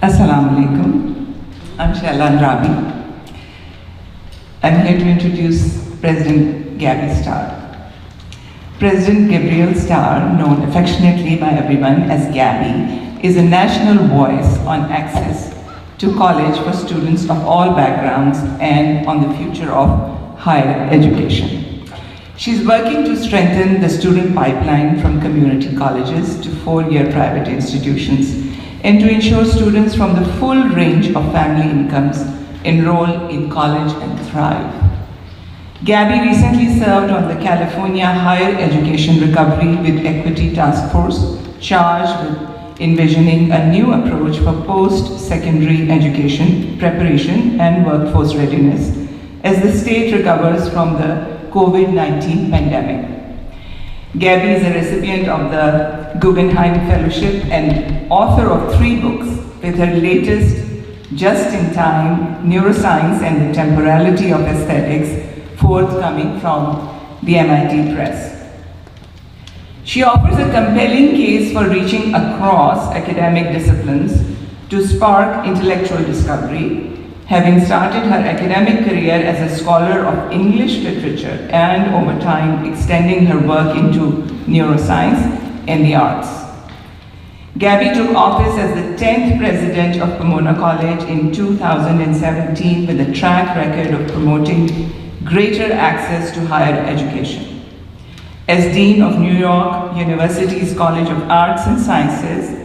Assalamu alaikum. I'm Shailan Rabi. I'm here to introduce President Gabby Starr. President Gabrielle Starr, known affectionately by everyone as Gabby, is a national voice on access to college for students of all backgrounds and on the future of higher education. She's working to strengthen the student pipeline from community colleges to four-year private institutions and to ensure students from the full range of family incomes enroll in college and thrive. Gabby recently served on the California Higher Education Recovery with Equity Task Force, charged with envisioning a new approach for post-secondary education preparation and workforce readiness as the state recovers from the COVID-19 pandemic. Gabby is a recipient of the Guggenheim Fellowship and author of 3 books, with her latest, Just in Time, Neuroscience and the Temporality of Aesthetics, forthcoming from the MIT Press. She offers a compelling case for reaching across academic disciplines to spark intellectual discovery, having started her academic career as a scholar of English literature and over time extending her work into neuroscience and the arts. Gabby took office as the 10th president of Pomona College in 2017 with a track record of promoting greater access to higher education. As Dean of New York University's College of Arts and Sciences,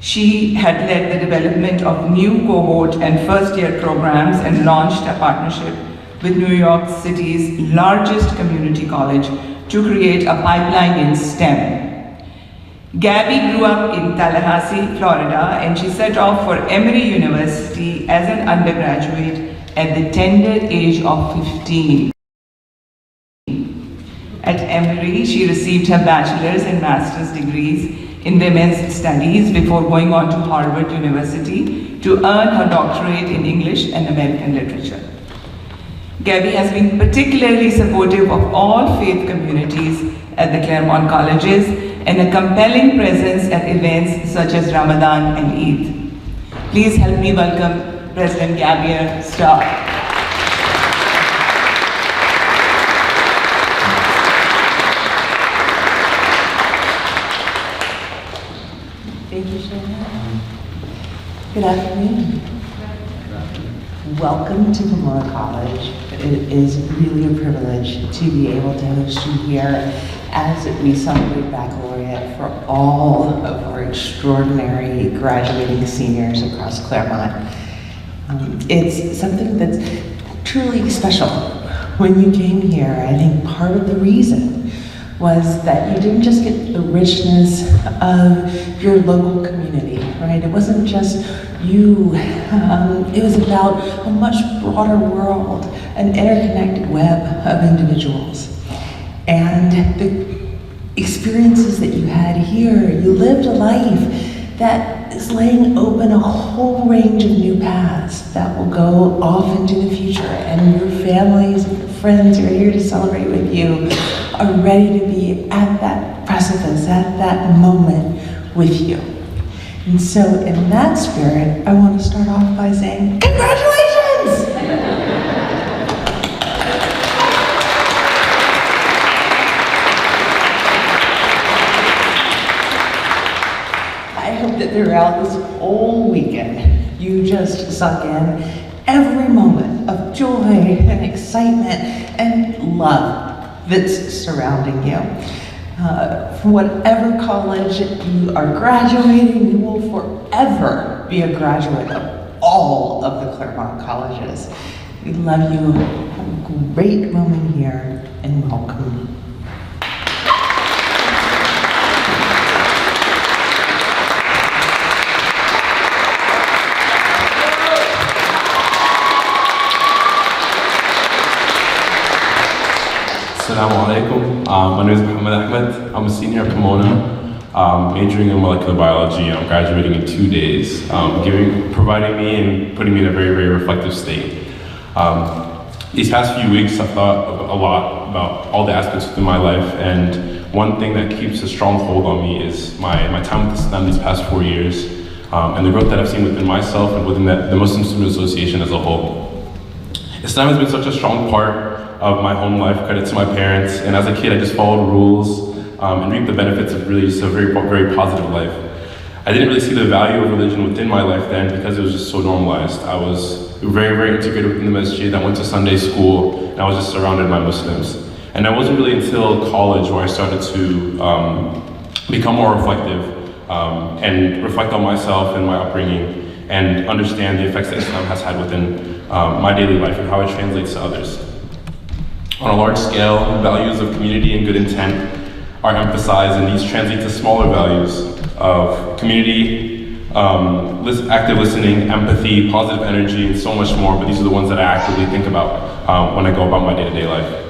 she had led the development of new cohort and first-year programs and launched a partnership with New York City's largest community college to create a pipeline in STEM. Gabby grew up in Tallahassee, Florida, and she set off for Emory University as an undergraduate at the tender age of 15. At Emory, she received her bachelor's and master's degrees in women's studies before going on to Harvard University to earn her doctorate in English and American literature. Gabby has been particularly supportive of all faith communities at the Claremont colleges and a compelling presence at events such as Ramadan and Eid. Please help me welcome President Gabby Starr. Thank you, Shana. Good afternoon. Welcome to Pomona College. It is really a privilege to be able to host you here as we celebrate Baccalaureate for all of our extraordinary graduating seniors across Claremont. It's something that's truly special. When you came here, I think part of the reason was that you didn't just get the richness of your local community, right? It wasn't just you, it was about a much broader world, an interconnected web of individuals. And the experiences that you had here, you lived a life that is laying open a whole range of new paths that will go off into the future, and your families and your friends who are here to celebrate with you are ready to be at that precipice, at that moment with you. And so in that spirit, I want to start off by saying, congratulations! I hope that throughout this whole weekend, you just suck in every moment of joy and excitement and love that's surrounding you. From whatever college you are graduating, you will forever be a graduate of all of the Claremont colleges. We love you. Have a great moment here, and welcome. Assalamu alaikum. My name is Muhammad Ahmed. I'm a senior at Pomona, majoring in molecular biology. I'm graduating in 2 days, providing me and putting me in a very, very reflective state. These past few weeks, I've thought a lot about all the aspects of my life, and one thing that keeps a strong hold on me is my time with them these past 4 years. and the growth that I've seen within myself and within the Muslim Student Association as a whole. Islam has been such a strong part of my home life, credit to my parents, and as a kid I just followed rules and reaped the benefits of really just a very, very positive life. I didn't really see the value of religion within my life then because it was just so normalized. I was very, very integrated within the masjid. I went to Sunday school and I was just surrounded by Muslims. And it wasn't really until college where I started to become more reflective and reflect on myself and my upbringing and understand the effects that Islam has had within my daily life and how it translates to others. On a large scale, values of community and good intent are emphasized, and these translate to smaller values of community, active listening, empathy, positive energy, and so much more, but these are the ones that I actively think about when I go about my day-to-day life.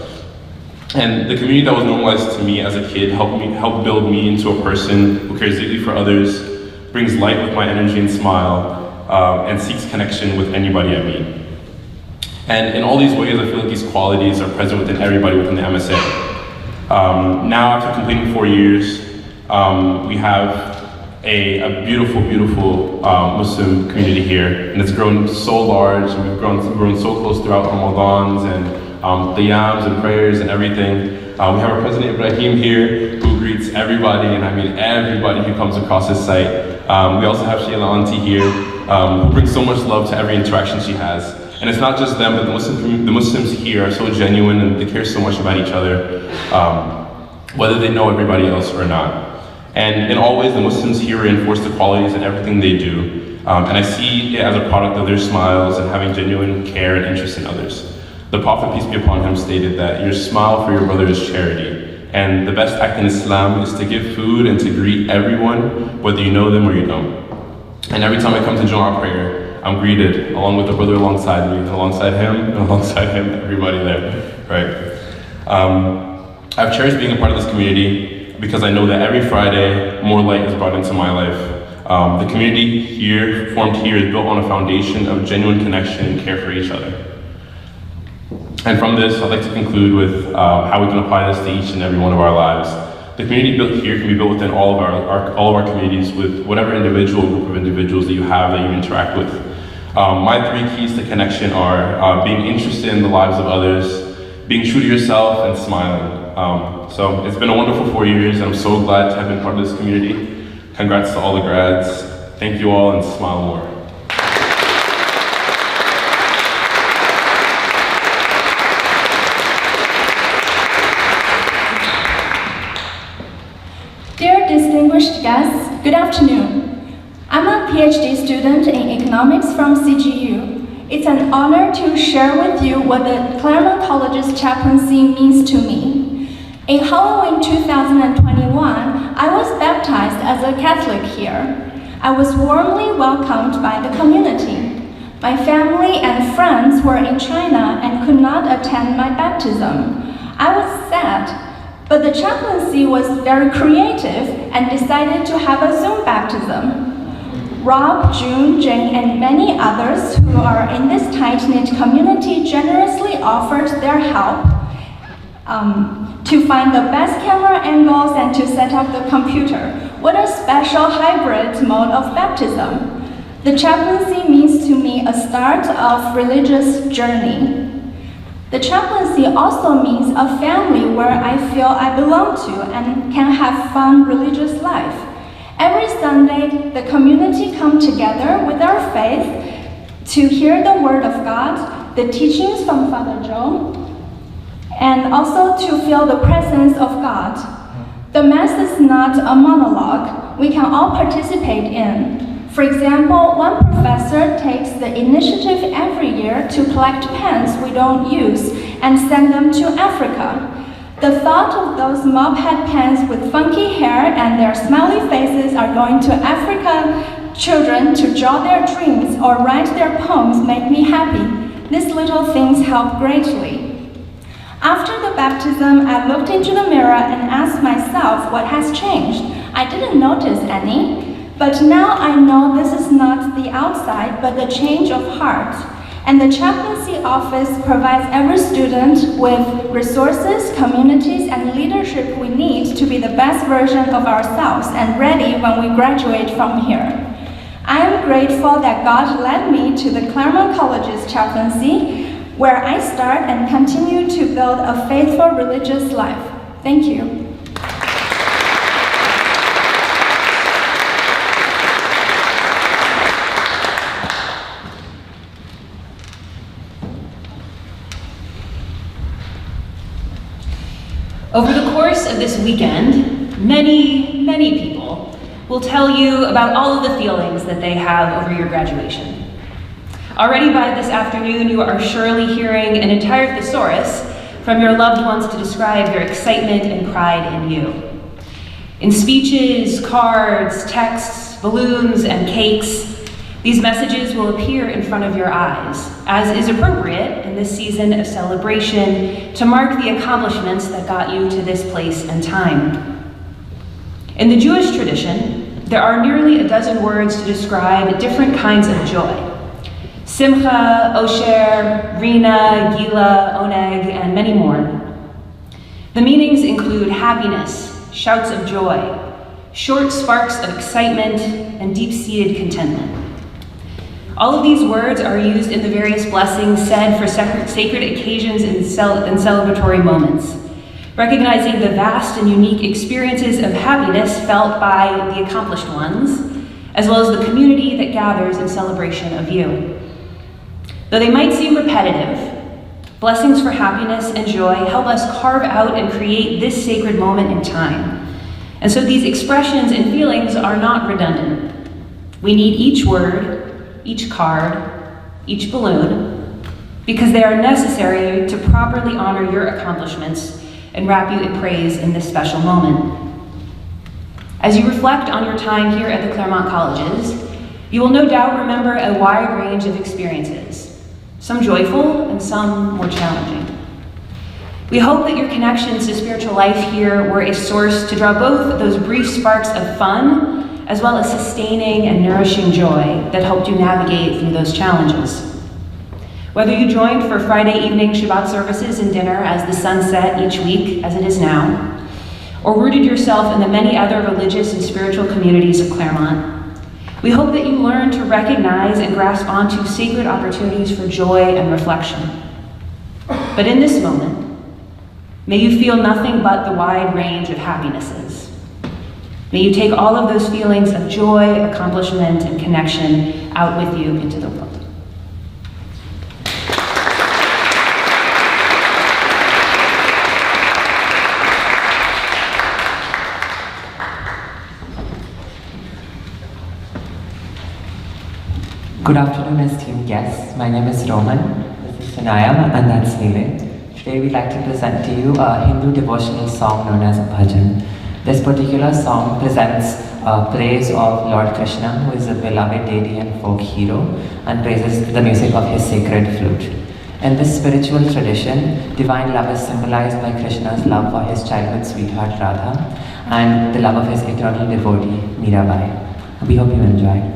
And the community that was normalized to me as a kid helped build me into a person who cares deeply for others, brings light with my energy and smile, and seeks connection with anybody I meet. And in all these ways, I feel like these qualities are present within everybody within the MSA. Now, after completing 4 years, we have a beautiful, beautiful Muslim community here, and it's grown so large, and we've grown so close throughout Ramadans and qiyams and prayers and everything. We have our President Ibrahim here, who greets everybody, and I mean everybody who comes across his site. We also have Sheila Auntie here, who brings so much love to every interaction she has. And it's not just them, but the Muslims here are so genuine and they care so much about each other, whether they know everybody else or not. And in all ways, the Muslims here reinforce the qualities in everything they do. And I see it as a product of their smiles and having genuine care and interest in others. The Prophet, peace be upon him, stated that your smile for your brother is charity. And the best act in Islam is to give food and to greet everyone, whether you know them or you don't. And every time I come to Jumu'ah prayer, I'm greeted along with the brother alongside me, alongside him, everybody there, right? I've cherished being a part of this community because I know that every Friday, more light is brought into my life. The community here, formed here, is built on a foundation of genuine connection and care for each other. And from this, I'd like to conclude with how we can apply this to each and every one of our lives. The community built here can be built within all of our communities with whatever individual group of individuals that you have that you interact with. My 3 keys to connection are being interested in the lives of others, being true to yourself, and smiling. So it's been a wonderful 4 years, and I'm so glad to have been part of this community. Congrats to all the grads. Thank you all, and smile more. Dear distinguished guests, good afternoon. I'm a PhD student in economics from CGU. It's an honor to share with you what the Claremont College's chaplaincy means to me. In Halloween 2021, I was baptized as a Catholic here. I was warmly welcomed by the community. My family and friends were in China and could not attend my baptism. I was sad, but the chaplaincy was very creative and decided to have a Zoom baptism. Rob, June, Jane, and many others who are in this tight-knit community generously offered their help to find the best camera angles and to set up the computer. What a special hybrid mode of baptism. The chaplaincy means to me a start of religious journey. The chaplaincy also means a family where I feel I belong to and can have fun religious life. Every Sunday, the community come together with our faith to hear the Word of God, the teachings from Father Joe, and also to feel the presence of God. The Mass is not a monologue we can all participate in. For example, one professor takes the initiative every year to collect pens we don't use and send them to Africa. The thought of those mop-head pens with funky hair and their smiley faces are going to Africa children to draw their dreams or write their poems make me happy. These little things help greatly. After the baptism, I looked into the mirror and asked myself what has changed. I didn't notice any, but now I know this is not the outside, but the change of heart. And the chaplaincy office provides every student with resources, communities, and leadership we need to be the best version of ourselves and ready when we graduate from here. I am grateful that God led me to the Claremont College's chaplaincy, where I start and continue to build a faithful religious life. Thank you. Over the course of this weekend, many people will tell you about all of the feelings that they have over your graduation. Already by this afternoon, you are surely hearing an entire thesaurus from your loved ones to describe their excitement and pride in you. In speeches, cards, texts, balloons, and cakes, these messages will appear in front of your eyes, as is appropriate in this season of celebration to mark the accomplishments that got you to this place and time. In the Jewish tradition, there are nearly a dozen words to describe different kinds of joy. Simcha, Osher, Rina, Gila, Oneg, and many more. The meanings include happiness, shouts of joy, short sparks of excitement, and deep-seated contentment. All of these words are used in the various blessings said for sacred occasions and celebratory moments, recognizing the vast and unique experiences of happiness felt by the accomplished ones, as well as the community that gathers in celebration of you. Though they might seem repetitive, blessings for happiness and joy help us carve out and create this sacred moment in time. And so these expressions and feelings are not redundant. We need each word, each card, each balloon, because they are necessary to properly honor your accomplishments and wrap you in praise in this special moment. As you reflect on your time here at the Claremont Colleges, you will no doubt remember a wide range of experiences, some joyful and some more challenging. We hope that your connections to spiritual life here were a source to draw both those brief sparks of fun as well as sustaining and nourishing joy that helped you navigate through those challenges. Whether you joined for Friday evening Shabbat services and dinner as the sun set each week, as it is now, or rooted yourself in the many other religious and spiritual communities of Claremont, we hope that you learn to recognize and grasp onto sacred opportunities for joy and reflection. But in this moment, may you feel nothing but the wide range of happinesses. May you take all of those feelings of joy, accomplishment, and connection out with you into the world. Good afternoon, esteemed guests. My name is Roman, this is Sanaya, and that's Nile. Today we'd like to present to you a Hindu devotional song known as a bhajan. This particular song presents praise of Lord Krishna, who is a beloved deity and folk hero, and praises the music of his sacred flute. In this spiritual tradition, divine love is symbolized by Krishna's love for his childhood sweetheart Radha and the love of his eternal devotee Mirabai. We hope you enjoy.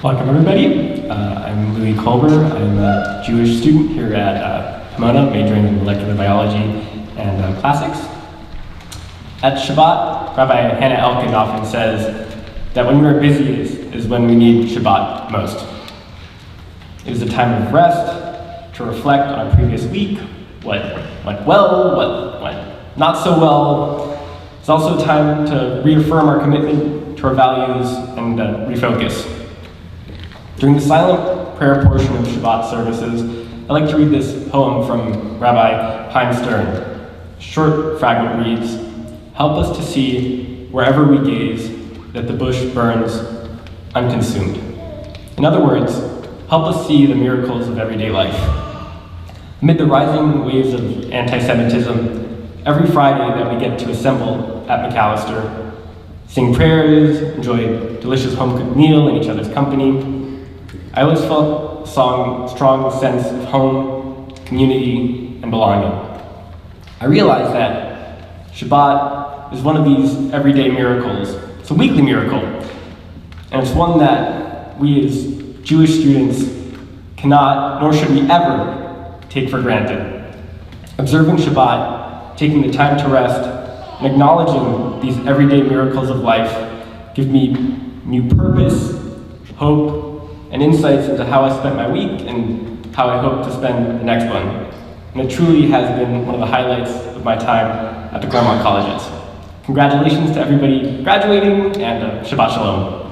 Welcome everybody. I'm Louis Colber. I'm a Jewish student here at Pomona, majoring in molecular biology and classics. At Shabbat, Rabbi Hannah Elkin often says that when we're busiest is when we need Shabbat most. It is a time of rest, to reflect on our previous week, what went well, what went not so well. It's also a time to reaffirm our commitment to our values and refocus. During the silent prayer portion of Shabbat services, I like to read this poem from Rabbi Chaim Stern. Short fragment reads, "Help us to see, wherever we gaze, that the bush burns unconsumed." In other words, help us see the miracles of everyday life. Amid the rising waves of anti-Semitism, every Friday that we get to assemble at McAllister, sing prayers, enjoy delicious home-cooked meal in each other's company, I always felt a strong sense of home, community, and belonging. I realized that Shabbat is one of these everyday miracles. It's a weekly miracle, and it's one that we as Jewish students cannot, nor should we ever, take for granted. Observing Shabbat, taking the time to rest, and acknowledging these everyday miracles of life give me new purpose, hope, and insights into how I spent my week and how I hope to spend the next one. And it truly has been one of the highlights of my time at the Claremont colleges. Congratulations to everybody graduating, and Shabbat Shalom.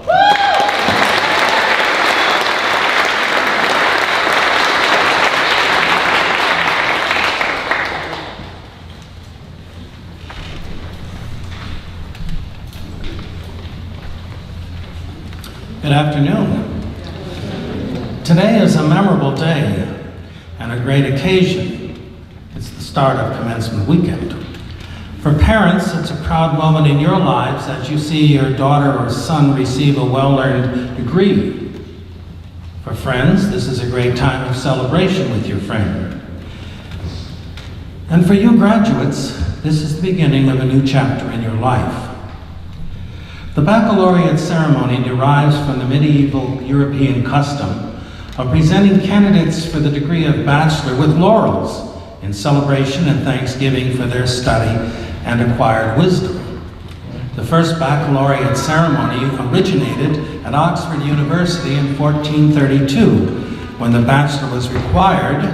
Good afternoon. Today is a memorable day and a great occasion. It's the start of commencement weekend. For parents, it's a proud moment in your lives as you see your daughter or son receive a well-earned degree. For friends, this is a great time of celebration with your friend. And for you graduates, this is the beginning of a new chapter in your life. The baccalaureate ceremony derives from the medieval European custom of presenting candidates for the degree of bachelor with laurels in celebration and thanksgiving for their study and acquired wisdom. The first baccalaureate ceremony originated at Oxford University in 1432, when the bachelor was required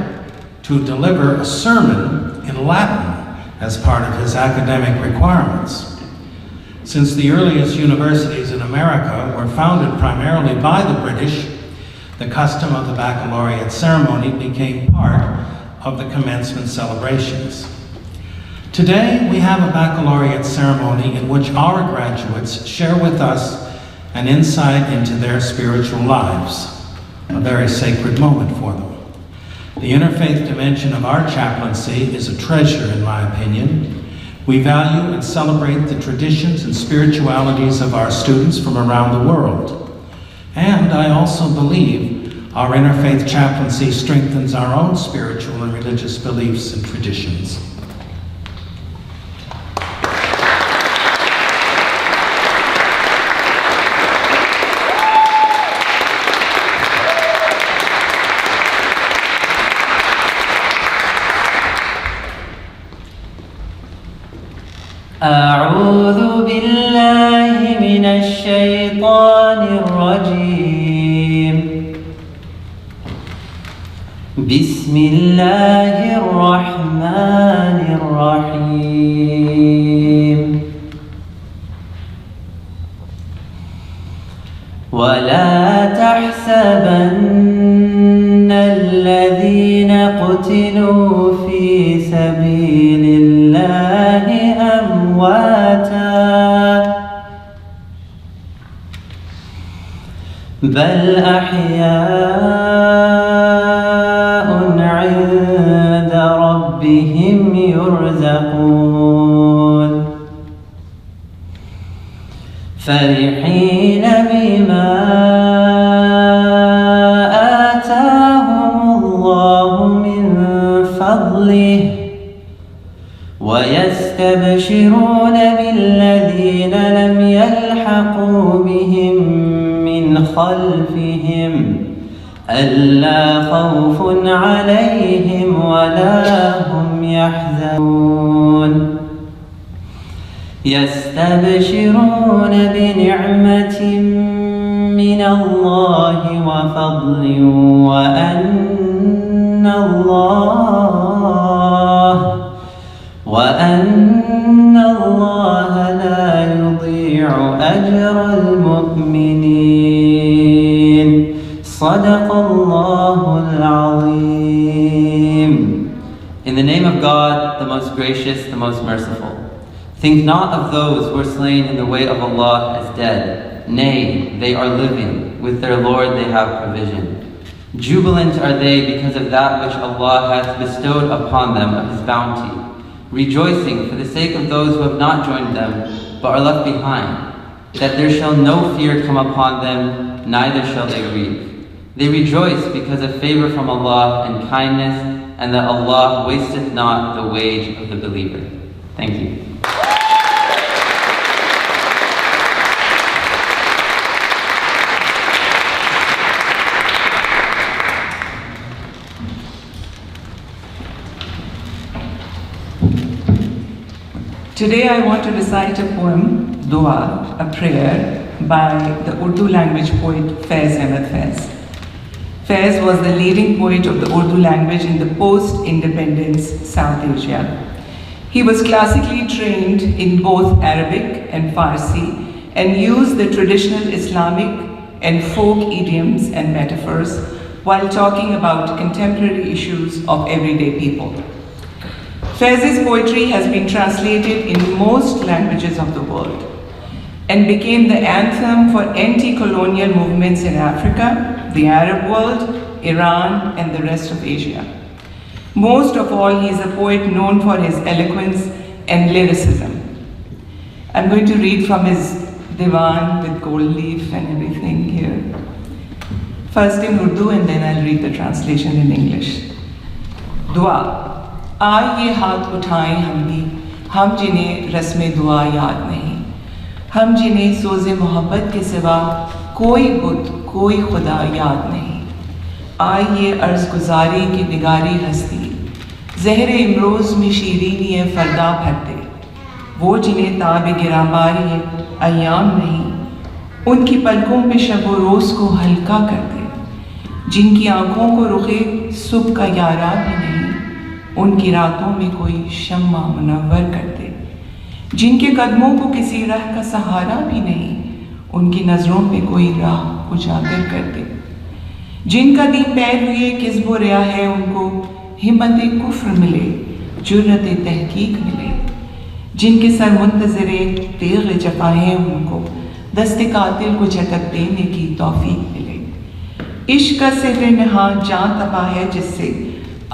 to deliver a sermon in Latin as part of his academic requirements. Since the earliest universities in America were founded primarily by the British, the custom of the baccalaureate ceremony became part of the commencement celebrations. Today, we have a baccalaureate ceremony in which our graduates share with us an insight into their spiritual lives, a very sacred moment for them. The interfaith dimension of our chaplaincy is a treasure, in my opinion. We value and celebrate the traditions and spiritualities of our students from around the world. And I also believe our interfaith chaplaincy strengthens our own spiritual and religious beliefs and traditions. أعوذ بالله من الشيطان الرجيم. بسم الله الرحمن الرحيم. ولا تحسبن الذين قتلوا في سبيل الله أمواتا بل أحياء عند ربهم يرزقون فرحين بما آتاهم الله من فضله ويستبشرون بالذين لم يلحقوا بهم من خلفهم ألا خوف عليهم ولا هم يحزنون يستبشرون بنعمة من الله وفضل وأن الله لا يضيع أجر المؤمنين صدق الله العظيم. In the name of God, the most gracious, the most merciful. Think not of those who are slain in the way of Allah as dead. Nay, they are living. With their Lord they have provision. Jubilant are they because of that which Allah hath bestowed upon them of His bounty, rejoicing for the sake of those who have not joined them, but are left behind, that there shall no fear come upon them, neither shall they grieve. They rejoice because of favor from Allah and kindness, and that Allah wasteth not the wage of the believer. Thank you. Today I want to recite a poem, Dua, a prayer, by the Urdu language poet Faiz Ahmed Faiz. Faiz was the leading poet of the Urdu language in the post-independence South Asia. He was classically trained in both Arabic and Farsi and used the traditional Islamic and folk idioms and metaphors while talking about contemporary issues of everyday people. Faiz's poetry has been translated in most languages of the world and became the anthem for anti-colonial movements in Africa, the Arab world, Iran, and the rest of Asia. Most of all, he is a poet known for his eloquence and lyricism. I'm going to read from his divan with gold leaf and everything here. First in Urdu and then I'll read the translation in English. Dua. आइए हाथ उठाएं हम भी, हम जिन्हें रस्म दुआ याद नहीं, हम जिन्हें सोज़े मोहब्बत के सिवा कोई बुत कोई खुदा याद नहीं। आइए अर्ज़ गुज़ारी की निगारी हस्ती, ज़हर इमरोज़ में शीरीनी फ़रदा भरते, वो जिन्हें ताब गिराबारी अय्याम नहीं, उनकी पलकों पे शब व रोज़ को हल्का करते, जिनकी आँखों को रुखे सुबह का यारा भी नहीं, उनकी रातों में कोई शम्मा मुनव्वर करते, जिनके कदमों को किसी राह का सहारा भी नहीं, उनकी नज़रों पे कोई राह उजागर करते, जिनका दीन पैर हुए किस्ब व रिया है उनको हिम्मत कुफ्र मिले, जुर्रत तहकीक मिले, जिनके सर मुंतज़िरे तेग़ जफ़ा है उनको दस्ते कातिल को झटक देने की तौफीक मिले। इश्क का सिर नहा जान तपा है जिससे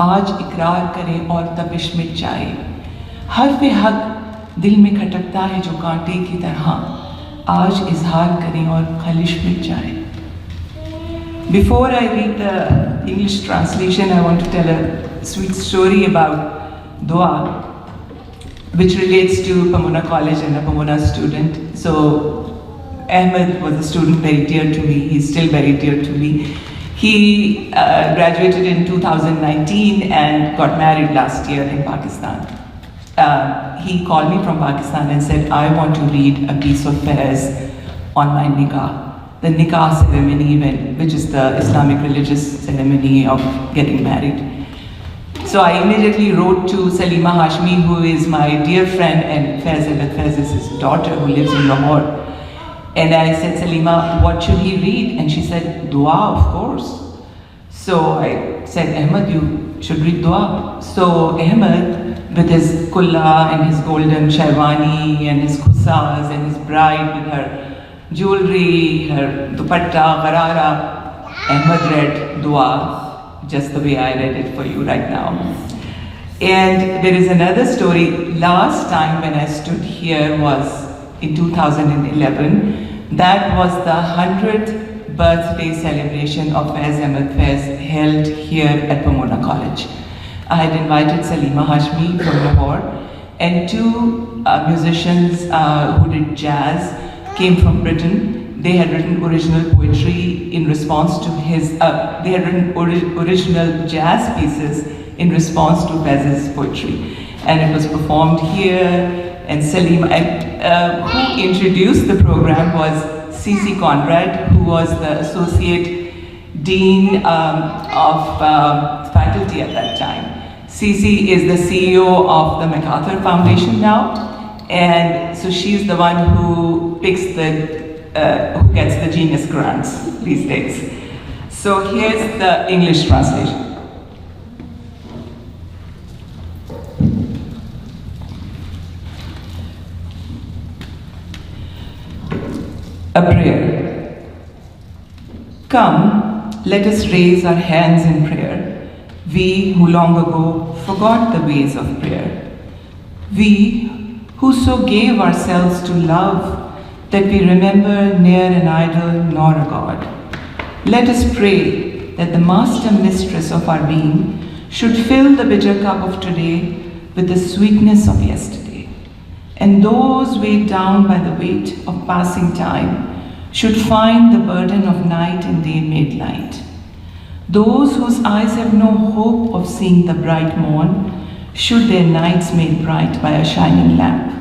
आज इकरार करें और तपिश मिट जाए, हर्फ हक दिल में खटकता है जो कांटे की तरह, आज इजहार करें और खलिश मिट जाए। Before I read the English translation, I want to tell a sweet story about Dua, which relates to Pomona College and a Pomona student. So Ahmed was a student very dear to me, he's still very dear to me. He graduated in 2019 and got married last year in Pakistan. He called me from Pakistan and said, I want to read a piece of Faiz on my nikah, the nikah ceremony event, which is the Islamic religious ceremony of getting married. So I immediately wrote to Salima Hashmi, who is my dear friend, and Faiz Ahmed Faiz is his daughter who lives in Lahore. And I said, Salima, what should he read? And she said, Dua, of course. So I said, Ahmed, you should read Dua. So Ahmed, with his kulla and his golden sherwani and his khusas and his bride with her jewelry, her dupatta, gharara, Ahmed read Dua, just the way I read it for you right now. And there is another story. Last time when I stood here was in 2011. That was the 100th birthday celebration of Faiz Ahmed Faiz held here at Pomona College. I had invited Salima Hashmi from Lahore and two musicians who did jazz came from Britain. they had written original poetry in response to his, they had written original jazz pieces in response to Bez's poetry. And it was performed here, and Salim, who introduced the program was C.C. Conrad, who was the Associate Dean of faculty at that time. C.C. is the CEO of the MacArthur Foundation now, and so she's the one who picks who gets the Genius Grants these days. So here's the English translation. A prayer. Come, let us raise our hands in prayer, we who long ago forgot the ways of prayer. We who so gave ourselves to love that we remember ne'er an idol nor a god. Let us pray that the master mistress of our being should fill the bitter cup of today with the sweetness of yesterday. And those weighed down by the weight of passing time should find the burden of night and day made light. Those whose eyes have no hope of seeing the bright morn, should their nights made bright by a shining lamp.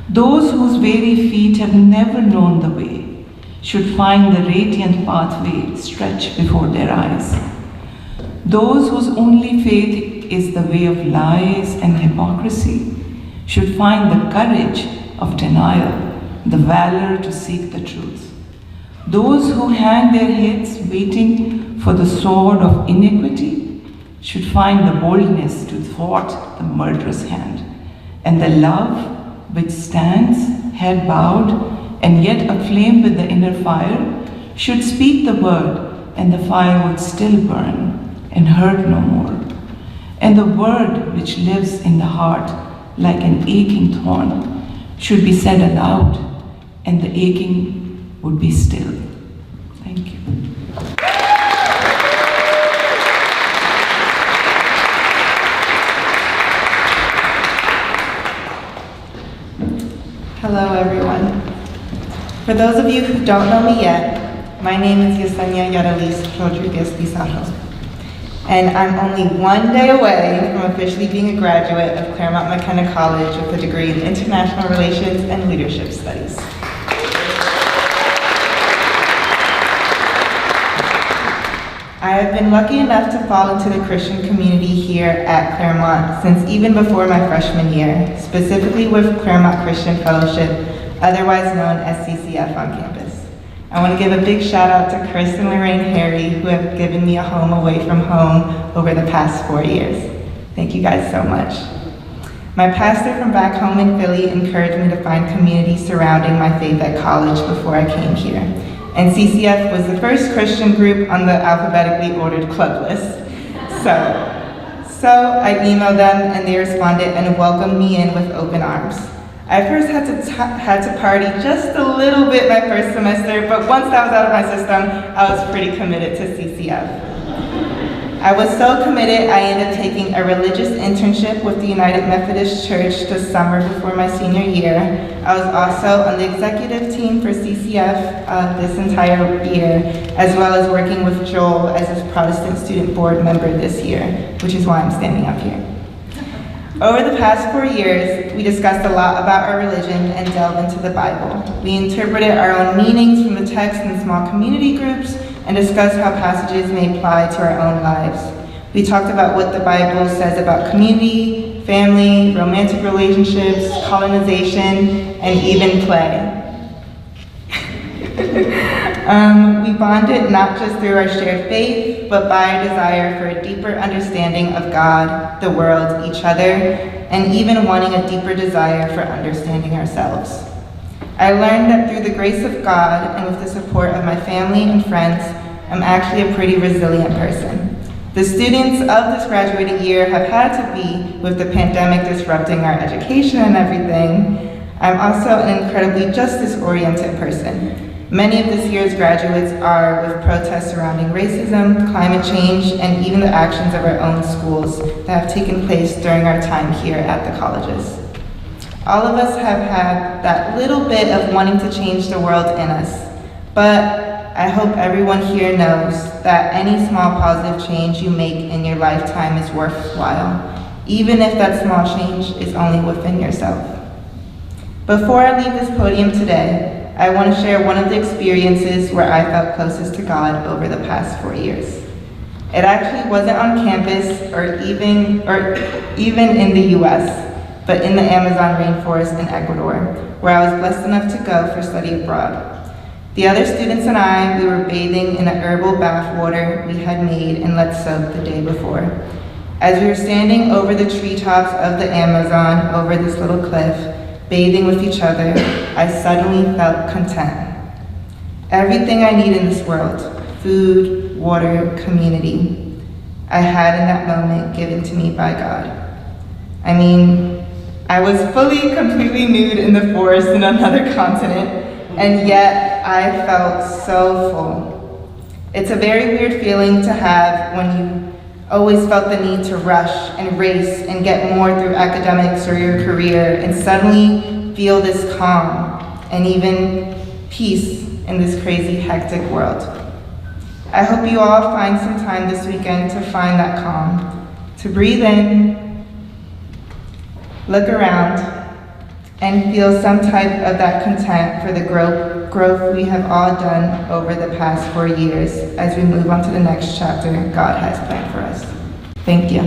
Those whose weary feet have never known the way, should find the radiant pathway stretch before their eyes. Those whose only faith is the way of lies and hypocrisy, should find the courage of denial, the valor to seek the truth. Those who hang their heads waiting for the sword of iniquity should find the boldness to thwart the murderous hand, and the love which stands, head bowed, and yet aflame with the inner fire, should speak the word, and the fire would still burn and hurt no more. And the word which lives in the heart like an aching thorn should be said aloud, and the aching would be still. Thank you. Hello, everyone. For those of you who don't know me yet, my name is Yesenia Yaralis Rodriguez Pizarro, and I'm only one day away from officially being a graduate of Claremont McKenna College with a degree in International Relations and Leadership Studies. I have been lucky enough to fall into the Christian community here at Claremont since even before my freshman year, specifically with Claremont Christian Fellowship, otherwise known as CCF on campus. I want to give a big shout out to Chris and Lorraine Harry, who have given me a home away from home over the past 4 years. Thank you guys so much. My pastor from back home in Philly encouraged me to find community surrounding my faith at college before I came here. And CCF was the first Christian group on the alphabetically ordered club list. So I emailed them and they responded and welcomed me in with open arms. I first had to party just a little bit my first semester, but once that was out of my system, I was pretty committed to CCF. I was so committed, I ended up taking a religious internship with the United Methodist Church the summer before my senior year. I was also on the executive team for CCF this entire year, as well as working with Joel as his Protestant student board member this year, which is why I'm standing up here. Over the past 4 years, we discussed a lot about our religion and delved into the Bible. We interpreted our own meanings from the text in small community groups and discussed how passages may apply to our own lives. We talked about what the Bible says about community, family, romantic relationships, colonization, and even play. We bonded not just through our shared faith, but by our desire for a deeper understanding of God, the world, each other, and even wanting a deeper desire for understanding ourselves. I learned that through the grace of God and with the support of my family and friends, I'm actually a pretty resilient person. The students of this graduating year have had to be, with the pandemic disrupting our education and everything. I'm also an incredibly justice-oriented person. Many of this year's graduates are with protests surrounding racism, climate change, and even the actions of our own schools that have taken place during our time here at the colleges. All of us have had that little bit of wanting to change the world in us. But I hope everyone here knows that any small positive change you make in your lifetime is worthwhile, even if that small change is only within yourself. Before I leave this podium today, I want to share one of the experiences where I felt closest to God over the past 4 years. It actually wasn't on campus or even in the US, but in the Amazon rainforest in Ecuador, where I was blessed enough to go for study abroad. The other students and I, we were bathing in a herbal bath water we had made and let soak the day before. As we were standing over the treetops of the Amazon, over this little cliff, bathing with each other, I suddenly felt content. Everything I need in this world, food, water, community, I had in that moment given to me by God. I mean, I was fully, completely nude in the forest in another continent, and yet I felt so full. It's a very weird feeling to have when you always felt the need to rush and race and get more through academics or your career, and suddenly feel this calm and even peace in this crazy, hectic world. I hope you all find some time this weekend to find that calm, to breathe in, look around, and feel some type of that content for the growth we have all done over the past 4 years as we move on to the next chapter God has planned for us. Thank you.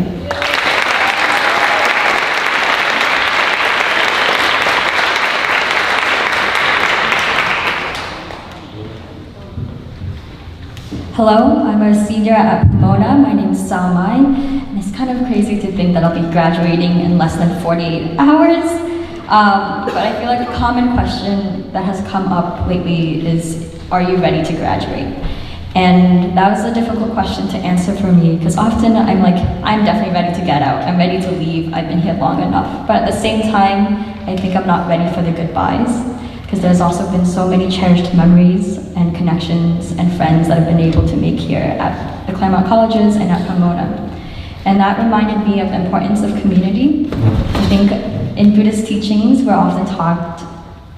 Hello, I'm a senior at Pomona. My name is Salmai, and it's kind of crazy to think that I'll be graduating in less than 48 hours. But I feel like a common question that has come up lately is, are you ready to graduate? And that was a difficult question to answer for me, because often I'm like, I'm definitely ready to get out. I'm ready to leave. I've been here long enough. But at the same time, I think I'm not ready for the goodbyes, because there's also been so many cherished memories and connections and friends that I've been able to make here at the Claremont colleges and at Pomona. And that reminded me of the importance of community. I think in Buddhist teachings, we're often taught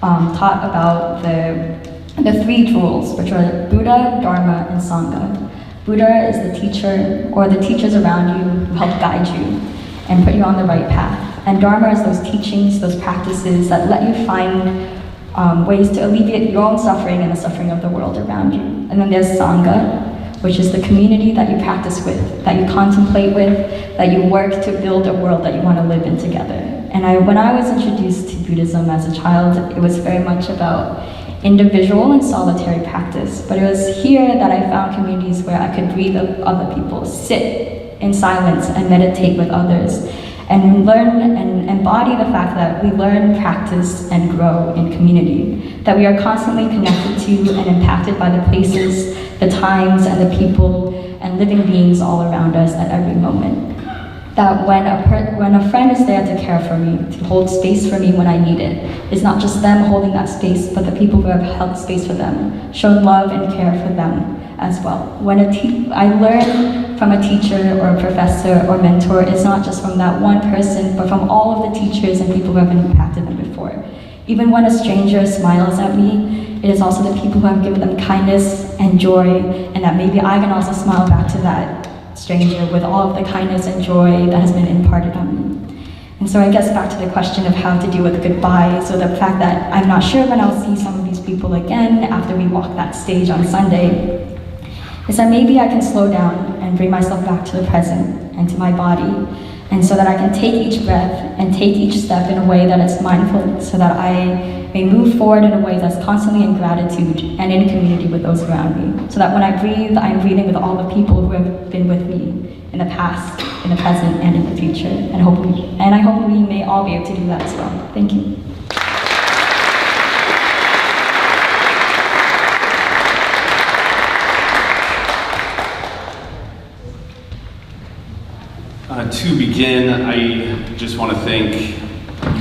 about the 3 jewels, which are Buddha, Dharma, and Sangha. Buddha is the teacher, or the teachers around you who help guide you and put you on the right path. And Dharma is those teachings, those practices that let you find ways to alleviate your own suffering and the suffering of the world around you. And then there's Sangha, which is the community that you practice with, that you contemplate with, that you work to build a world that you want to live in together. And when I was introduced to Buddhism as a child, it was very much about individual and solitary practice. But it was here that I found communities where I could breathe with other people, sit in silence and meditate with others, and learn and embody the fact that we learn, practice, and grow in community, that we are constantly connected to and impacted by the places, the times, and the people and living beings all around us at every moment. That when a friend is there to care for me, to hold space for me when I need it, it's not just them holding that space, but the people who have held space for them, shown love and care for them as well. When I learn from a teacher or a professor or mentor, it's not just from that one person, but from all of the teachers and people who have impacted them before. Even when a stranger smiles at me, it is also the people who have given them kindness and joy, and that maybe I can also smile back to that stranger with all of the kindness and joy that has been imparted on me. And so I guess back to the question of how to deal with goodbyes, or the fact that I'm not sure when I'll see some of these people again after we walk that stage on Sunday, is that maybe I can slow down and bring myself back to the present and to my body, and so that I can take each breath and take each step in a way that is mindful, so that I may move forward in a way that's constantly in gratitude and in community with those around me. So that when I breathe, I'm breathing with all the people who have been with me in the past, in the present, and in the future. And I hope we may all be able to do that as well. Thank you. To begin, I just want to thank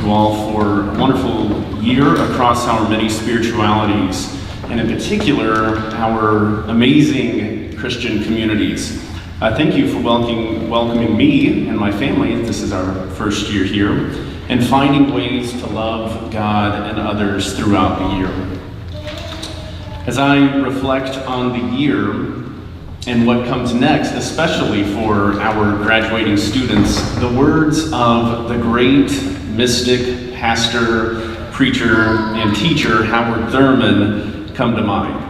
you all for a wonderful year across our many spiritualities, and in particular, our amazing Christian communities. Thank you for welcoming me and my family. This is our first year here, and finding ways to love God and others throughout the year. As I reflect on the year and what comes next, especially for our graduating students, the words of the great mystic, pastor, preacher, and teacher Howard Thurman come to mind.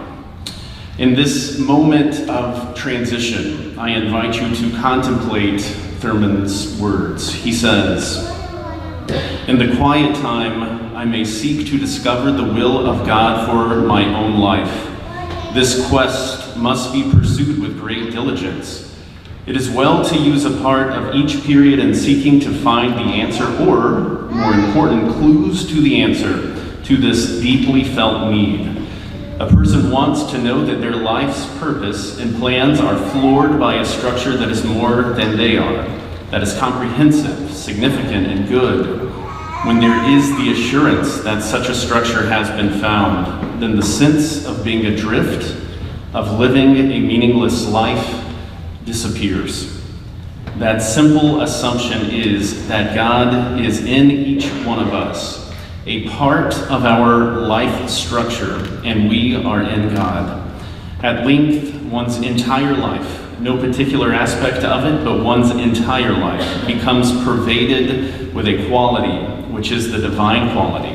In this moment of transition, I invite you to contemplate Thurman's words. He says, "In the quiet time, I may seek to discover the will of God for my own life. This quest must be pursued with great diligence. It is well to use a part of each period in seeking to find the answer, or, more important, clues to the answer to this deeply felt need. A person wants to know that their life's purpose and plans are floored by a structure that is more than they are, that is comprehensive, significant, and good. When there is the assurance that such a structure has been found, then the sense of being adrift, of living a meaningless life, disappears. That simple assumption is that God is in each one of us, a part of our life structure, and we are in God. At length, one's entire life, no particular aspect of it, but one's entire life, becomes pervaded with a quality, which is the divine quality,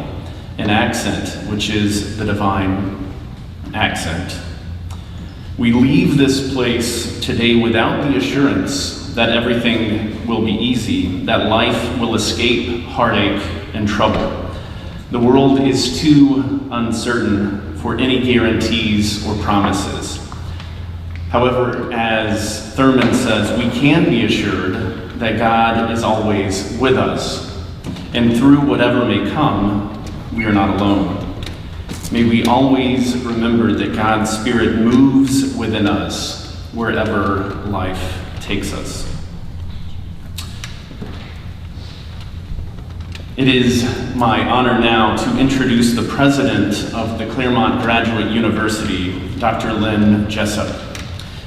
an accent, which is the divine accent. We leave this place today without the assurance that everything will be easy, that life will escape heartache and trouble. The world is too uncertain for any guarantees or promises. However, as Thurman says, we can be assured that God is always with us. And through whatever may come, we are not alone. May we always remember that God's Spirit moves within us wherever life takes us. It is my honor now to introduce the president of the Claremont Graduate University, Dr. Lynn Jessup.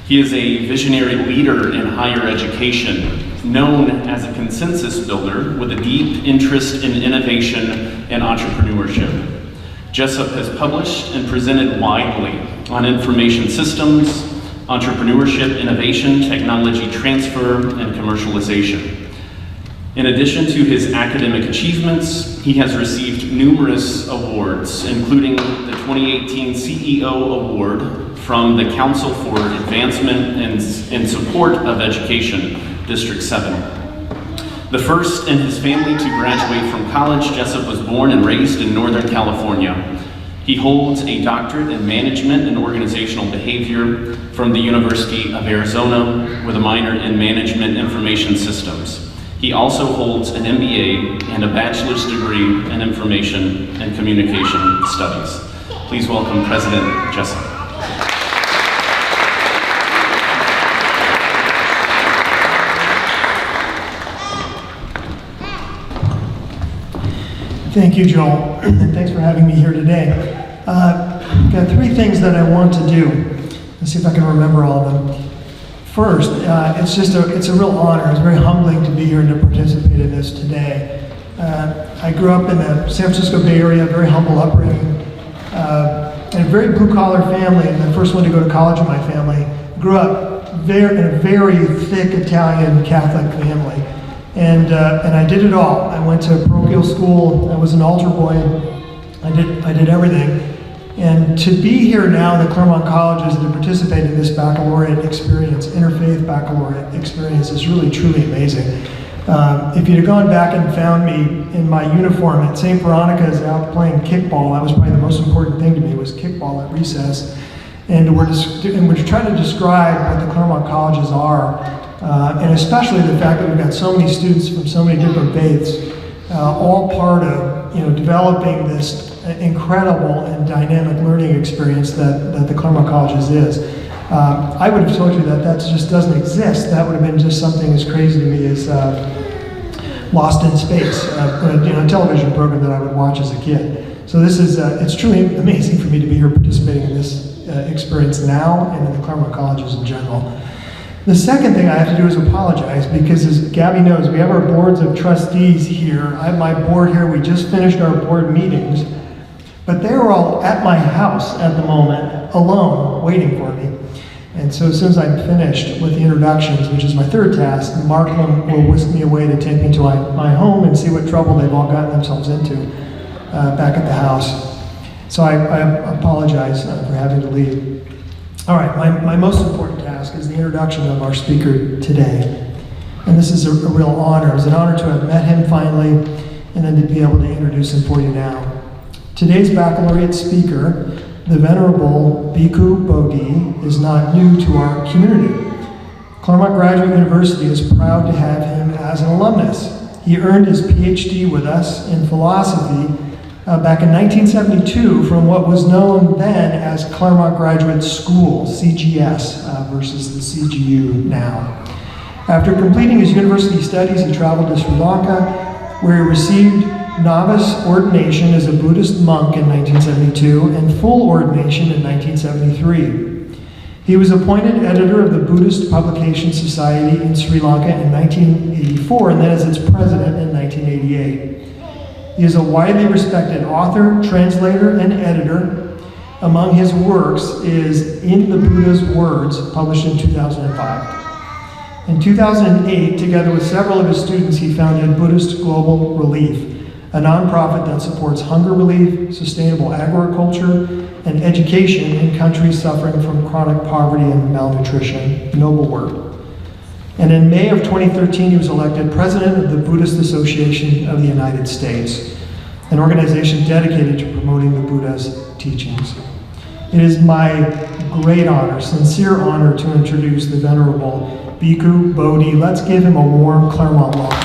He is a visionary leader in higher education, known as a consensus builder with a deep interest in innovation and entrepreneurship. Jessup has published and presented widely on information systems, entrepreneurship, innovation, technology transfer, and commercialization. In addition to his academic achievements, he has received numerous awards, including the 2018 CEO Award from the Council for Advancement and Support of Education, District 7. The first in his family to graduate from college, Jessup was born and raised in Northern California. He holds a doctorate in management and organizational behavior from the University of Arizona with a minor in management information systems. He also holds an MBA and a bachelor's degree in information and communication studies. Please welcome President Jessup. Thank you, Joel, and thanks for having me here today. Got three things that I want to do. Let's see if I can remember all of them. First, it's a real honor. It's very humbling to be here and to participate in this today. I grew up in the San Francisco Bay Area, very humble upbringing, in a very blue-collar family, and the first one to go to college in my family. Grew up in a very thick Italian Catholic family. And I did it all. I went to parochial school. I was an altar boy. I did everything. And to be here now at Claremont Colleges and to participate in this baccalaureate experience, interfaith baccalaureate experience, is really truly amazing. If you'd have gone back and found me in my uniform at St. Veronica's out playing kickball, that was probably the most important thing to me, was kickball at recess. And we're trying to describe what the Claremont Colleges are. And especially the fact that we've got so many students from so many different faiths, all part of developing this incredible and dynamic learning experience that the Claremont Colleges is. I would have told you that just doesn't exist. That would have been just something as crazy to me as Lost in Space, a television program that I would watch as a kid. So this is, it's truly amazing for me to be here participating in this experience now and in the Claremont Colleges in general. The second thing I have to do is apologize because, as Gabby knows, we have our boards of trustees here. I have my board here. We just finished our board meetings. But they were all at my house at the moment, alone, waiting for me. And so as soon as I'm finished with the introductions, which is my third task, Mark will whisk me away to take me to my home and see what trouble they've all gotten themselves into back at the house. So I apologize for having to leave. All right, my most important task is the introduction of our speaker today. And this is a real honor. It's an honor to have met him finally, and then to be able to introduce him for you now. Today's baccalaureate speaker, the Venerable Bhikkhu Bodhi, is not new to our community. Claremont Graduate University is proud to have him as an alumnus. He earned his PhD with us in philosophy back in 1972 from what was known then as Claremont Graduate School, CGS, versus the CGU now. After completing his university studies, he traveled to Sri Lanka, where he received novice ordination as a Buddhist monk in 1972 and full ordination in 1973. He was appointed editor of the Buddhist Publication Society in Sri Lanka in 1984 and then as its president in 1988. He is a widely respected author, translator, and editor. Among his works is In the Buddha's Words, published in 2005. In 2008, together with several of his students, he founded Buddhist Global Relief, a nonprofit that supports hunger relief, sustainable agriculture, and education in countries suffering from chronic poverty and malnutrition. Noble work. And in May of 2013, he was elected president of the Buddhist Association of the United States, an organization dedicated to promoting the Buddha's teachings. It is my great honor, sincere honor, to introduce the Venerable Bhikkhu Bodhi. Let's give him a warm Claremont welcome.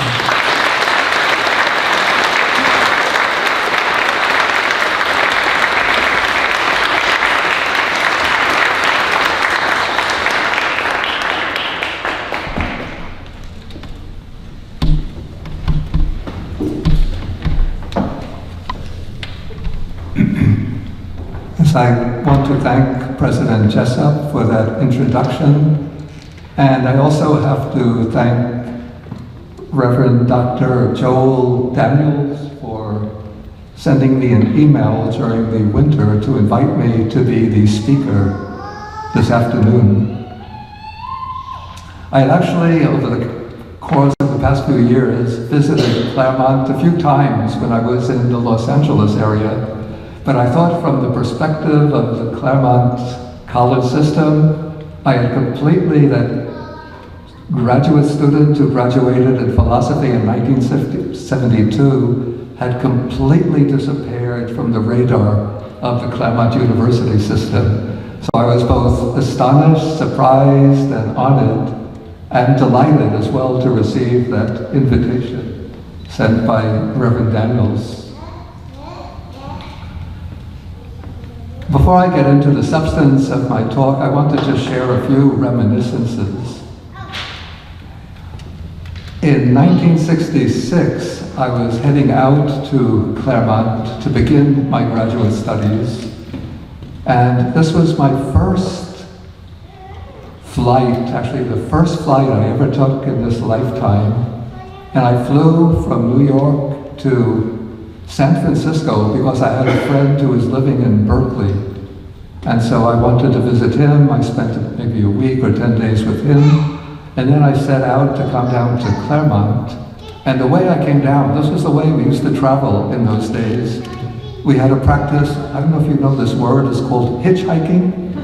Yes, I want to thank President Jessup for that introduction. And I also have to thank Reverend Dr. Joel Daniels for sending me an email during the winter to invite me to be the speaker this afternoon. I had actually, over the course of the past few years, visited Claremont a few times when I was in the Los Angeles area, but I thought from the perspective of the Claremont college system, I had completely, that graduate student who graduated in philosophy in 1972 had completely disappeared from the radar of the Claremont University system. So I was both astonished, surprised, and honored, and delighted as well to receive that invitation sent by Reverend Daniels. Before I get into the substance of my talk, I want to just share a few reminiscences. In 1966, I was heading out to Claremont to begin my graduate studies, and this was my first flight, actually the first flight I ever took in this lifetime, and I flew from New York to San Francisco because I had a friend who was living in Berkeley, and so I wanted to visit him. I spent maybe a week or 10 days with him. And then I set out to come down to Claremont. And the way I came down, this was the way we used to travel in those days. We had a practice, I don't know if you know this word, it's called hitchhiking.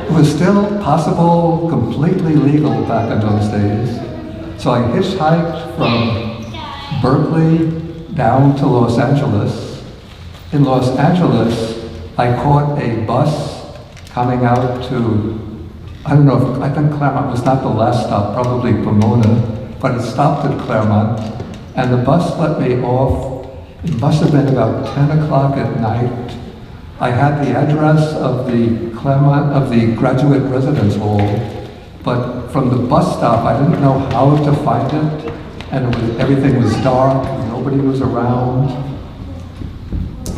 It was still possible, completely legal back in those days. So I hitchhiked from Berkeley down to Los Angeles. In Los Angeles, I caught a bus coming out to, I don't know, I think Claremont was not the last stop, probably Pomona, but it stopped at Claremont, and the bus let me off. It must have been about 10 o'clock at night. I had the address of the Claremont, of the graduate residence hall, but from the bus stop, I didn't know how to find it, and everything was dark, and nobody was around.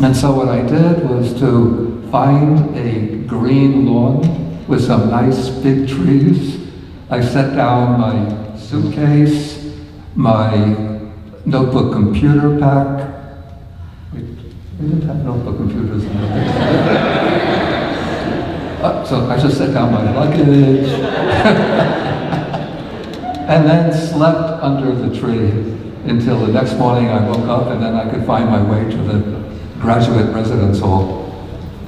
And so what I did was to find a green lawn with some nice big trees. I set down my suitcase, my notebook computer pack. We didn't have notebook computers in those days. So I just set down my luggage and then slept under the tree until the next morning I woke up, and then I could find my way to the graduate residence hall.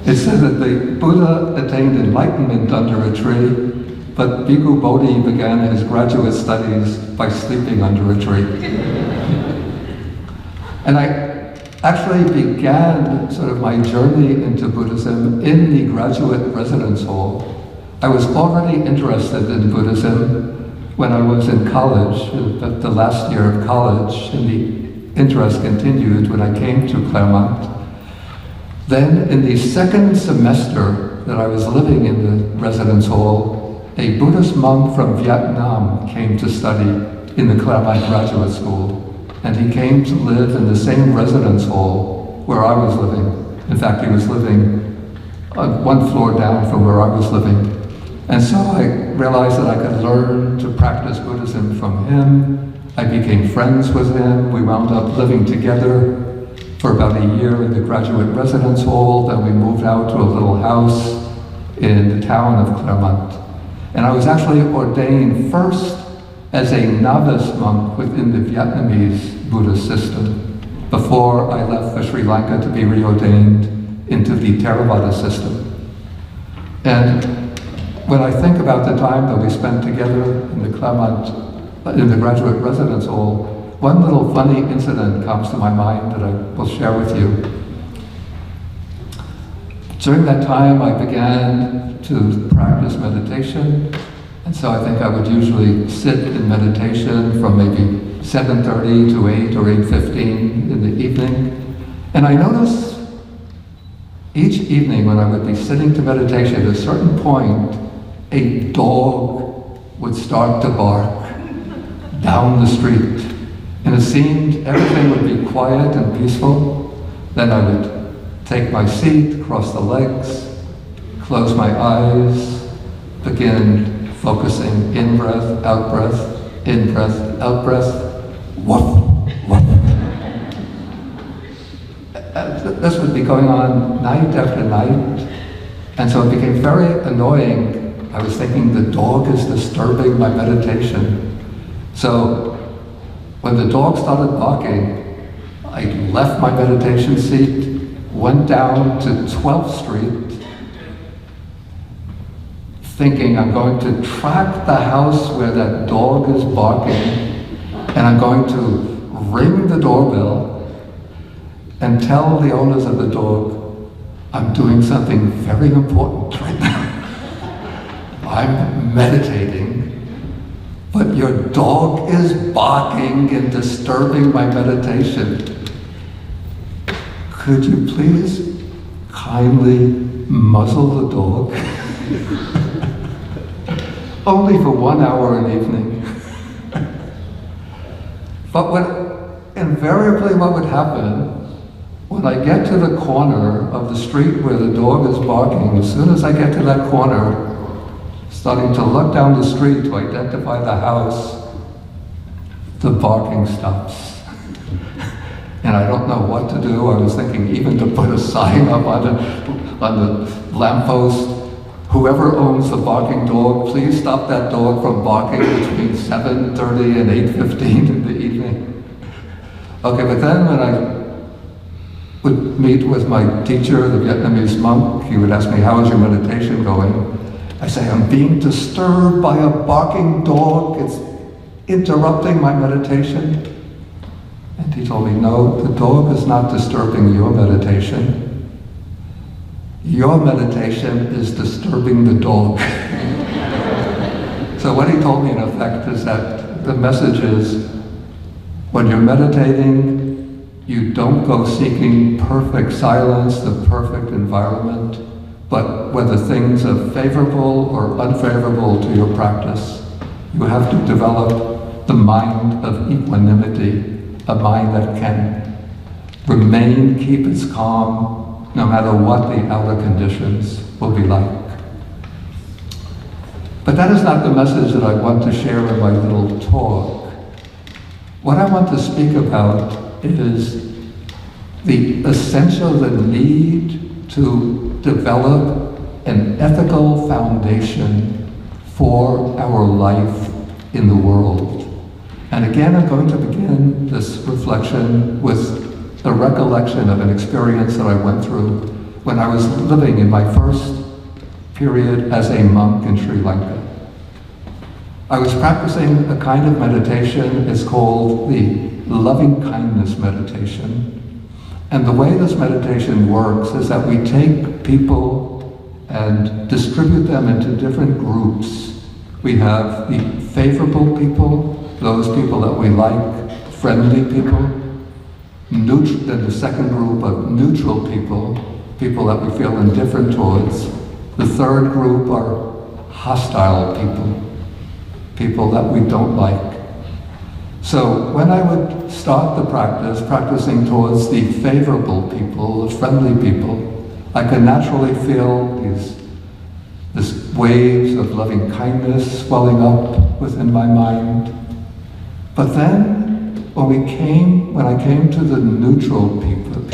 It said that the Buddha attained enlightenment under a tree, but Bhikkhu Bodhi began his graduate studies by sleeping under a tree. And I actually began sort of my journey into Buddhism in the graduate residence hall. I was already interested in Buddhism when I was in college, the last year of college, and the interest continued when I came to Claremont. Then in the second semester that I was living in the residence hall, a Buddhist monk from Vietnam came to study in the Claremont Graduate School. And he came to live in the same residence hall where I was living. In fact, he was living on one floor down from where I was living. And so I realized that I could learn to practice Buddhism from him. I became friends with him. We wound up living together for about a year in the graduate residence hall. Then we moved out to a little house in the town of Claremont. And I was actually ordained first as a novice monk within the Vietnamese Buddhist system before I left for Sri Lanka to be reordained into the Theravada system. And when I think about the time that we spent together in the Claremont, in the graduate residence hall, one little funny incident comes to my mind that I will share with you. During that time, I began to practice meditation. And so I think I would usually sit in meditation from maybe 7:30 to 8 or 8:15 in the evening. And I noticed each evening when I would be sitting to meditation, at a certain point, a dog would start to bark down the street. And it seemed everything would be quiet and peaceful. Then I would take my seat, cross the legs, close my eyes, begin focusing in breath, out breath, in breath, out breath, woof, woof. This would be going on night after night, and so it became very annoying. I was thinking the dog is disturbing my meditation. So when the dog started barking, I left my meditation seat, went down to 12th Street, thinking I'm going to track the house where that dog is barking, and I'm going to ring the doorbell and tell the owners of the dog, I'm doing something very important right now. I'm meditating, but your dog is barking and disturbing my meditation. Could you please kindly muzzle the dog? Only for 1 hour an evening. But invariably what would happen, when I get to the corner of the street where the dog is barking, as soon as I get to that corner, starting to look down the street to identify the house, the barking stops. And I don't know what to do. I was thinking even to put a sign up on the lamppost, whoever owns the barking dog, please stop that dog from barking between 7:30 and 8:15 in the evening. Okay, but then when I would meet with my teacher, the Vietnamese monk, he would ask me, how is your meditation going? I say, I'm being disturbed by a barking dog. It's interrupting my meditation. And he told me, no, the dog is not disturbing your meditation. Your meditation is disturbing the dog. So what he told me in effect is that the message is, when you're meditating, you don't go seeking perfect silence, the perfect environment, but whether things are favorable or unfavorable to your practice, you have to develop the mind of equanimity, a mind that can remain, keep its calm, no matter what the outer conditions will be like. But that is not the message that I want to share in my little talk. What I want to speak about is the essential, the need to develop an ethical foundation for our life in the world. And again, I'm going to begin this reflection with a recollection of an experience that I went through when I was living in my first period as a monk in Sri Lanka. I was practicing a kind of meditation. It's called the loving kindness meditation. And the way this meditation works is that we take people and distribute them into different groups. We have the favorable people, those people that we like, friendly people. Then the second group of neutral people, people that we feel indifferent towards. The third group are hostile people, people that we don't like. So when I would start the practice, practicing towards the favorable people, the friendly people, I could naturally feel these waves of loving kindness swelling up within my mind. But then, when I came to the neutral people,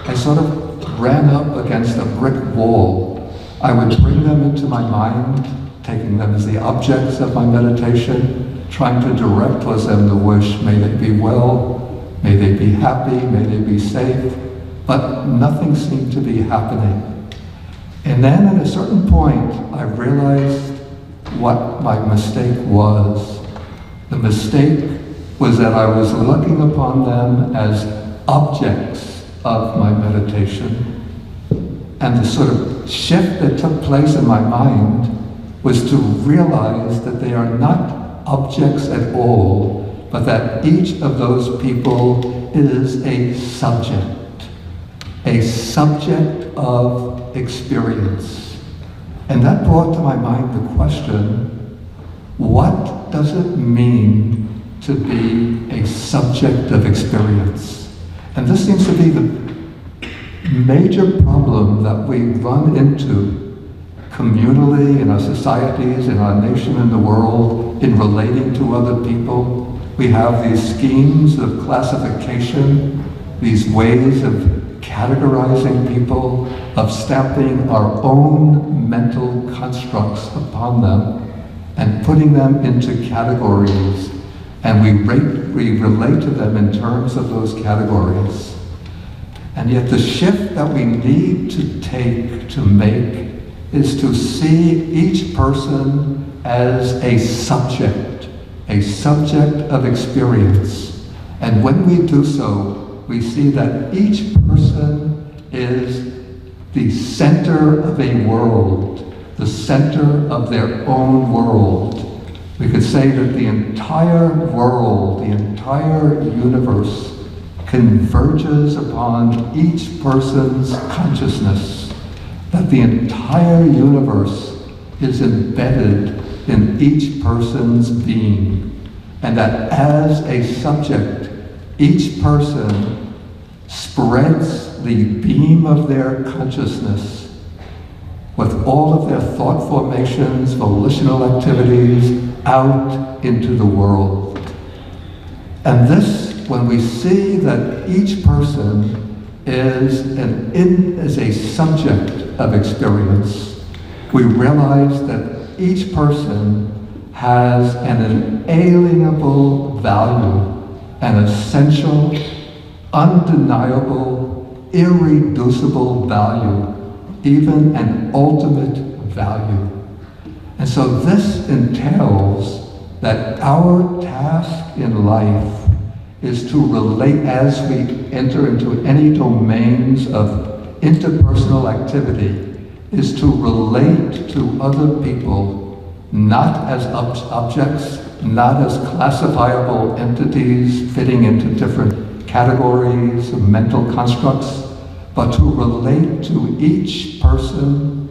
I sort of ran up against a brick wall. I would bring them into my mind, taking them as the objects of my meditation, trying to direct towards them the wish, may they be well, may they be happy, may they be safe, but nothing seemed to be happening. And then at a certain point, I realized what my mistake was. The mistake was that I was looking upon them as objects of my meditation. And the sort of shift that took place in my mind was to realize that they are not objects at all, but that each of those people is a subject of experience. And that brought to my mind the question, what does it mean to be a subject of experience? And this seems to be the major problem that we run into communally in our societies, in our nation, in the world, in relating to other people. We have these schemes of classification, these ways of categorizing people, of stamping our own mental constructs upon them, and putting them into categories, and we relate to them in terms of those categories. And yet the shift that we need to make is to see each person as a subject of experience. And when we do so, we see that each person is the center of a world, the center of their own world. We could say that the entire world, the entire universe, converges upon each person's consciousness, that the entire universe is embedded in each person's being, and that as a subject, each person spreads the beam of their consciousness with all of their thought formations, volitional activities, out into the world. And this, when we see that each person is a subject of experience, we realize that each person has an inalienable value, an essential, undeniable, irreducible value, even an ultimate value. And so this entails that our task in life is to relate, as we enter into any domains of interpersonal activity, is to relate to other people, not as objects, not as classifiable entities fitting into different categories of mental constructs, but to relate to each person,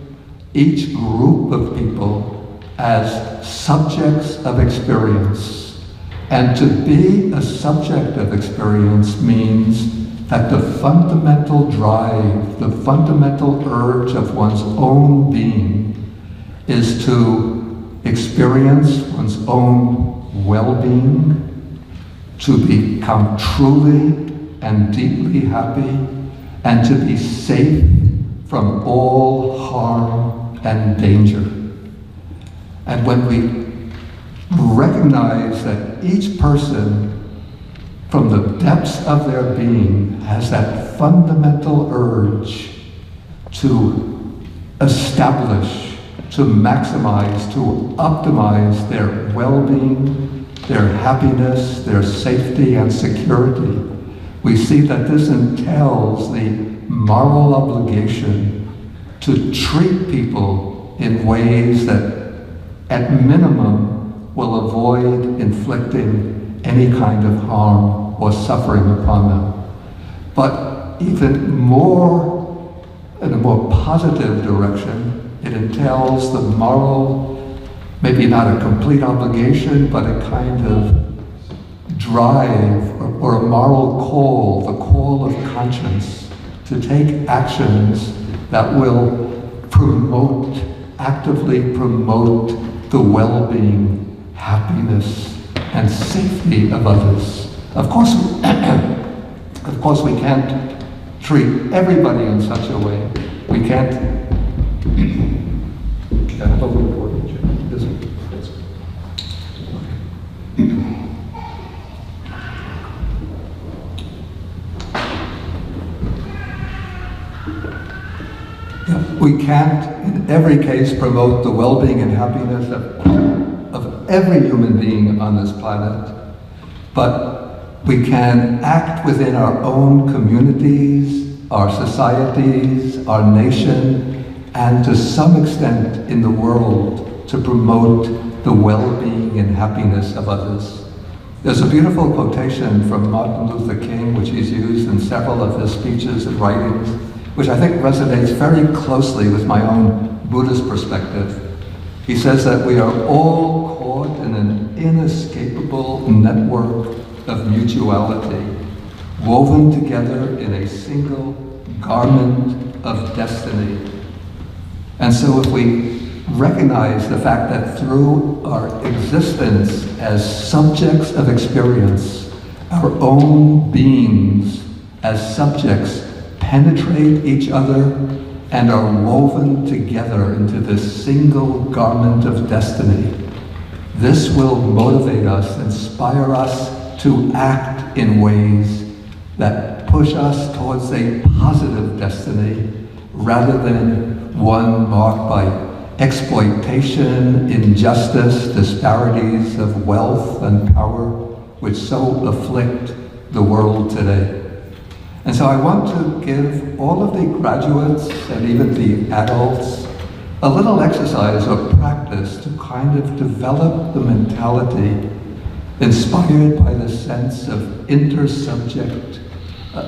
each group of people as subjects of experience. And to be a subject of experience means that the fundamental drive, the fundamental urge of one's own being is to experience one's own well-being, to become truly and deeply happy, and to be safe from all harm and danger. And when we recognize that each person, from the depths of their being, has that fundamental urge to establish, to maximize, to optimize their well-being, their happiness, their safety and security, we see that this entails the moral obligation to treat people in ways that, at minimum, will avoid inflicting any kind of harm or suffering upon them. But even more, in a more positive direction, it entails the moral, maybe not a complete obligation, but a kind of drive or a moral call, the call of conscience, to take actions that will promote, actively promote the well-being, happiness, and safety of others. Of course, we can't treat everybody in such a way. We can't. Can I have a little more? We can't, in every case, promote the well-being and happiness of every human being on this planet, but we can act within our own communities, our societies, our nation, and to some extent in the world to promote the well-being and happiness of others. There's a beautiful quotation from Martin Luther King, which he's used in several of his speeches and writings, which I think resonates very closely with my own Buddhist perspective. He says that we are all caught in an inescapable network of mutuality, woven together in a single garment of destiny. And so if we recognize the fact that through our existence as subjects of experience, our own beings as subjects penetrate each other and are woven together into this single garment of destiny, this will motivate us, inspire us to act in ways that push us towards a positive destiny rather than one marked by exploitation, injustice, disparities of wealth and power, which so afflict the world today. And so I want to give all of the graduates and even the adults a little exercise or practice to kind of develop the mentality inspired by the sense of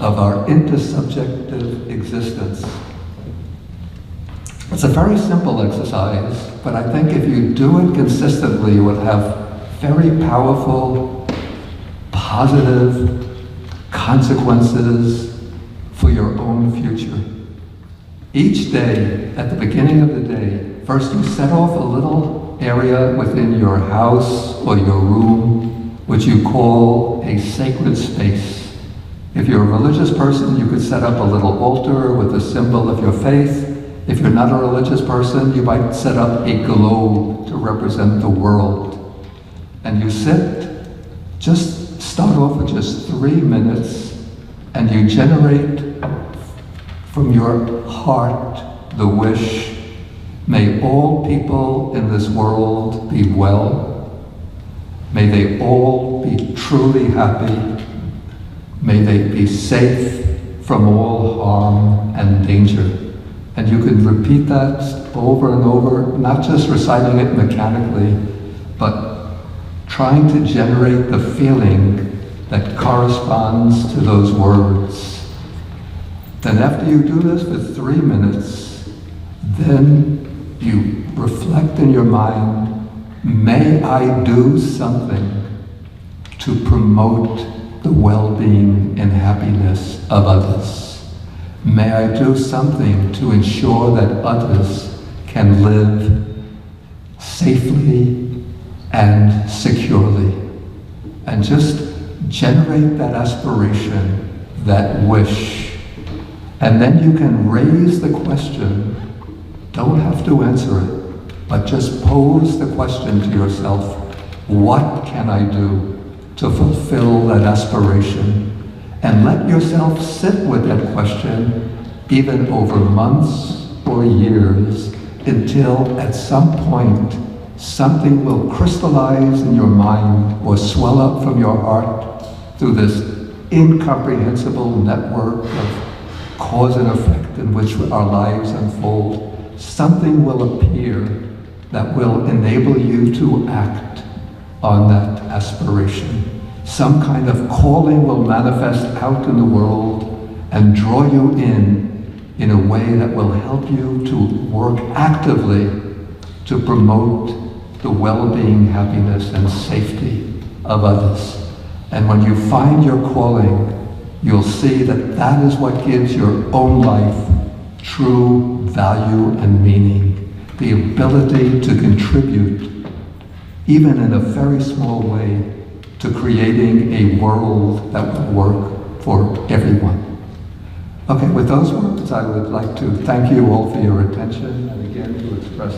our intersubjective existence. It's a very simple exercise, but I think if you do it consistently, you will have very powerful, positive consequences for your own future. Each day, at the beginning of the day, first you set off a little area within your house or your room, which you call a sacred space. If you're a religious person, you could set up a little altar with a symbol of your faith. If you're not a religious person, you might set up a globe to represent the world. And you sit, just start off with just 3 minutes, and you generate from your heart the wish, may all people in this world be well, may they all be truly happy, may they be safe from all harm and danger. And you can repeat that over and over, not just reciting it mechanically, but trying to generate the feeling that corresponds to those words. Then after you do this for 3 minutes, then you reflect in your mind, may I do something to promote the well-being and happiness of others? May I do something to ensure that others can live safely and securely? And just generate that aspiration that wish. And then you can raise the question, don't have to answer it, but just pose the question to yourself, what can I do to fulfill that aspiration? And let yourself sit with that question even over months or years until at some point something will crystallize in your mind or swell up from your heart through this incomprehensible network of cause and effect in which our lives unfold. Something will appear that will enable you to act on that aspiration. Some kind of calling will manifest out in the world and draw you in a way that will help you to work actively to promote the well-being, happiness, and safety of others. And when you find your calling, you'll see that that is what gives your own life true value and meaning. The ability to contribute, even in a very small way, to creating a world that will work for everyone. Okay, with those words, I would like to thank you all for your attention, and again to express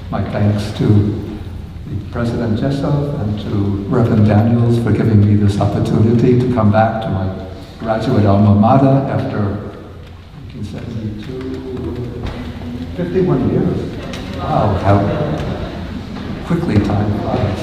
my thanks to the President Jessup and to Reverend Daniels for giving me this opportunity to come back to my graduate alma mater after 1972, 51 years. Wow, how quickly time flies.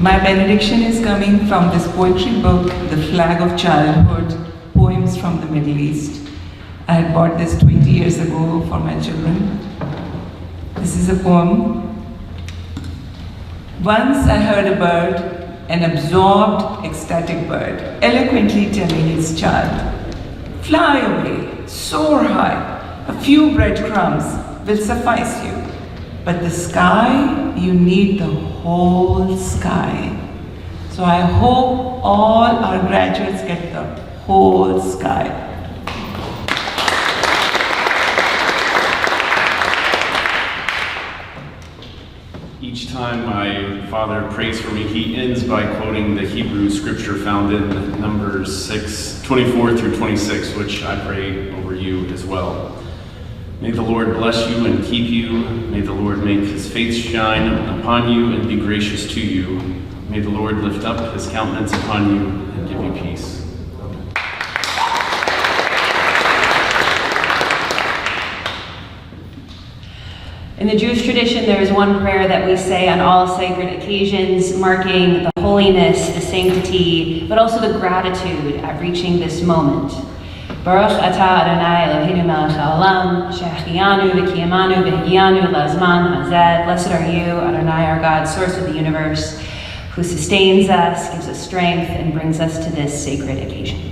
My benediction is coming from this poetry book, The Flag of Childhood, Poems from the Middle East. I had bought this 20 years ago for my children. This is a poem. Once I heard a bird, an absorbed, ecstatic bird, eloquently telling its child, Fly away, soar high. A few breadcrumbs will suffice you. But the sky, you need the whole sky. So I hope all our graduates get the whole sky. Each time my father prays for me, he ends by quoting the Hebrew scripture found in Numbers 6:24 through 26, which I pray over you as well. May the Lord bless you and keep you. May the Lord make his face shine upon you and be gracious to you. May the Lord lift up his countenance upon you and give you peace. In the Jewish tradition, there is one prayer that we say on all sacred occasions, marking the holiness, the sanctity, but also the gratitude at reaching this moment. Baruch atah Adonai Eloheinu melech haolam, she'achiyanu v'kiyamanu v'higiyanu lazman hazeh. Blessed are you, Adonai, our God, source of the universe, who sustains us, gives us strength, and brings us to this sacred occasion.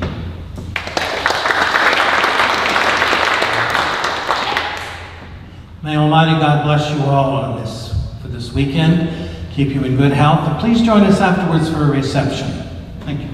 May Almighty God bless you all for this weekend, keep you in good health, and please join us afterwards for a reception. Thank you.